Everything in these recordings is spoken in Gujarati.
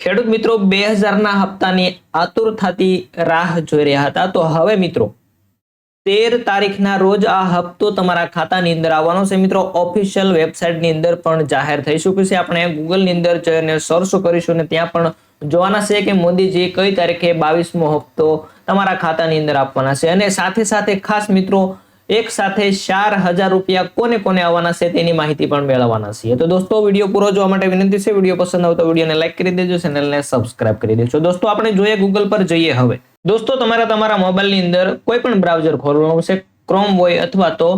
ખેડૂત મિત્રો 2000ના હપ્તાની આતુરતાથી રાહ જોઈ રહ્યા હતા, તો હવે મિત્રો 13 તારીખના રોજ આ હપ્તો તમારા ખાતાની અંદર આવવાનો છે મિત્રો. ઓફિશિયલ વેબસાઇટની અંદર પણ જાહેર થઈ ચૂક્યું છે. આપણે ગૂગલની અંદર જઈને સર્ચ કરીશું અને ત્યાં પણ જોવાના છે કે મોદીજી કઈ તારીખે 22મો હપ્તો તમારા ખાતાની અંદર આપવાના છે. અને સાથે સાથે ખાસ મિત્રો એક સાથે 4000 રૂપિયા કોને કોને આવવાના છે તેની માહિતી પણ મેળવવાના છે. તો દોસ્તો વિડીયો પૂરો જોવા માટે વિનંતી છે. વિડીયો પસંદ આવે તો વિડીયોને લાઈક કરી દેજો, ચેનલને સબસ્ક્રાઇબ કરી દેજો. દોસ્તો આપણે જોઈએ ગૂગલ પર જઈએ. હવે દોસ્તો તમારે તમારા મોબાઈલની અંદર કોઈ પણ બ્રાઉઝર ખોલવાનું છે, ક્રોમ હોય અથવા તો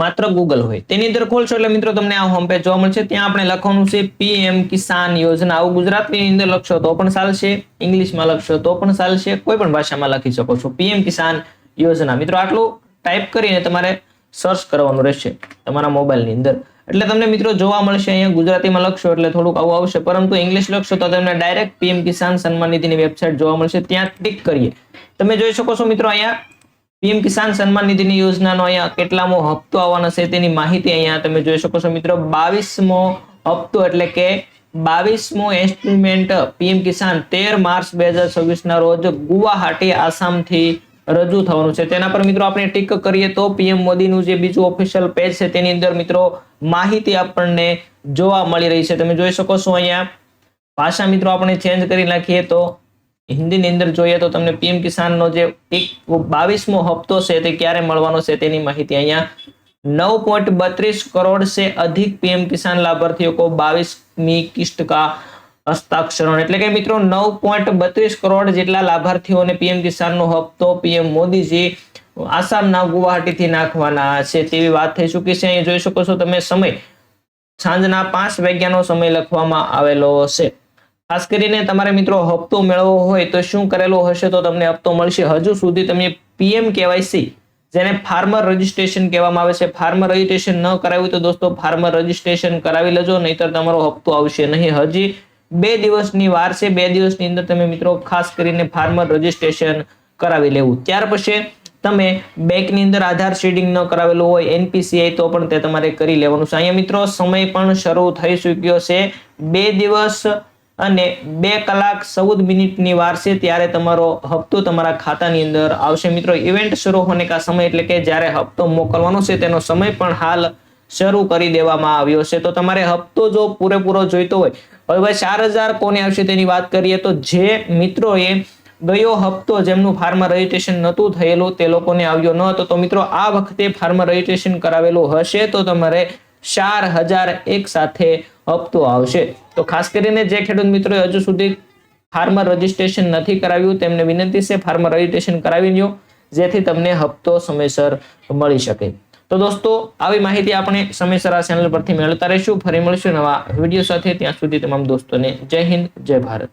માત્ર ગૂગલ હોય. તેની અંદર ખોલશો એટલે મિત્રો તમને આ હોમ પેજ જોવા મળશે. ત્યાં આપણે લખવાનું છે પીએમ કિસાન યોજના. આવું ગુજરાતીની અંદર લખશો તો પણ ચાલશે, ઇંગ્લિશમાં લખશો તો પણ ચાલશે, કોઈ પણ ભાષામાં લખી શકો છો. પીએમ કિસાન યોજના મિત્રો આટલું ટાઈપ કરીને તમારે સર્ચ કરવાનું રહેશે તમારા મોબાઈલની અંદર. એટલે તમને મિત્રો જોવા મળશે. અહીંયા ગુજરાતીમાં લખશો એટલે થોડુંક આવું આવશે, પરંતુ ઇંગ્લિશ લખશો તો તમને direct PM Kisan Samman નિધિની website જોવા મળશે. ત્યાં ક્લિક કરીએ તમે જોઈ શકો છો મિત્રો અહીંયા પીએમ કિસાન સન્માન નિધિની યોજનાનો અહીંયા કેટલામો હપ્તો આવવાનો છે તેની માહિતી અહીંયા તમે જોઈ શકો છો મિત્રો. 22મો હપ્તો એટલે કે 22મો ઇન્સ્ટોલમેન્ટ પીએમ કિસાન 13 માર્ચ 2026ના રોજ ગુવાહાટી આસામથી રજૂ થવાનું છે. તેના પર મિત્રો આપણે ટિક કરીએ તો પીએમ મોદીનું જે બીજું ઓફિશિયલ પેજ છે તેની અંદર મિત્રો માહિતી આપણને જોવા મળી રહી છે. તમે જોઈ શકો છો અહીંયા ભાષા મિત્રો આપણે ચેન્જ કરી નાખીએ તો હિન્દીની અંદર જોઈએ તો તમને પીએમ કિસાનનો જે 22મો હપ્તો છે તે ક્યારે મળવાનો છે તેની માહિતી અહીંયા 9.32 करोड़ से अधिक पीएम किसान लाभार्थियों को 22वीं किस्त का હસ્તાક્ષરણ એટલે કે મિત્રો 9.32 કરોડ જેટલા લાભાર્થીઓને પીએમ કિસાનનો હપ્તો પીએમ મોદીજી આસામના ગુવાહાટીથી નાખવાના છે તેવી વાત થઈ ચૂકી છે. અહીં જોઈ શકો છો તમે સમય સાંજના 5 વાગ્યાનો સમય લખવામાં આવેલો છે. ખાસ કરીને તમારે મિત્રો હપ્તો મેળવવો હોય તો શું કરેલું હશે તો તમને હપ્તો મળશે. હજુ સુધી તમે પીએમ કેવાયસી જેને ફાર્મર રજીસ્ટ્રેશન કહેવામાં આવે છે, ફાર્મર રજીસ્ટ્રેશન ન કરાવ્યું તો દોસ્તો ફાર્મર રજીસ્ટ્રેશન કરાવી લેજો, નહીતર તમારો હપ્તો આવશે નહીં. હજી 2 દિવસની વાર છે. 2 દિવસની અંદર તમે મિત્રો ખાસ કરીને ફાર્મર રજીસ્ટ્રેશન કરાવી લેવું. ત્યાર પછી તમે બેંકની અંદર આધાર સીડિંગ ન કરાવેલું હોય એનપીસીઆઈ તો પણ તે તમારે કરી લેવાનું છે. અહીંયા મિત્રો સમય પણ શરૂ થઈ ચૂક્યો છે. 2 દિવસ અને 2 કલાક 14 મિનિટની વાર છે ત્યારે તમારો હપ્તો તમારા ખાતાની અંદર આવશે મિત્રો. ઇવેન્ટ શરૂ હોને કા સમય એટલે કે જ્યારે હપ્તો મોકલવાનો છે તેનો સમય પણ હાલ શરૂ કરી દેવામાં આવ્યો છે. તો તમારે હપ્તો જો પૂરેપૂરો જોઈતો હોય, હવે 4000 કોને આવશે તેની વાત કરીએ તો જે મિત્રોએ ગયો હપ્તો જેમનું ફાર્મર રજીસ્ટ્રેશન નહોતું થયેલું તે લોકોને આવ્યો ન હતો, તો મિત્રો આ વખતે ફાર્મર રજીસ્ટ્રેશન કરાવેલું હશે તો તમારે 4000 એક સાથે હપ્તો આવશે. તો ખાસ કરીને જે ખેડૂત મિત્રોએ હજુ સુધી ફાર્મર રજીસ્ટ્રેશન નથી કરાવ્યું તેમને વિનંતી છે ફાર્મર રજીસ્ટ્રેશન કરાવી લો, જેથી તમને હપ્તો સમયસર મળી શકે. તો દોસ્તો આવી માહિતી આપણે સમયસર આ ચેનલ પરથી મેળવતા રહીશું. ફરી મળીશું નવા વિડીયો સાથે. ત્યાં સુધી તમામ દોસ્તોને જય હિન્દ, જય ભારત.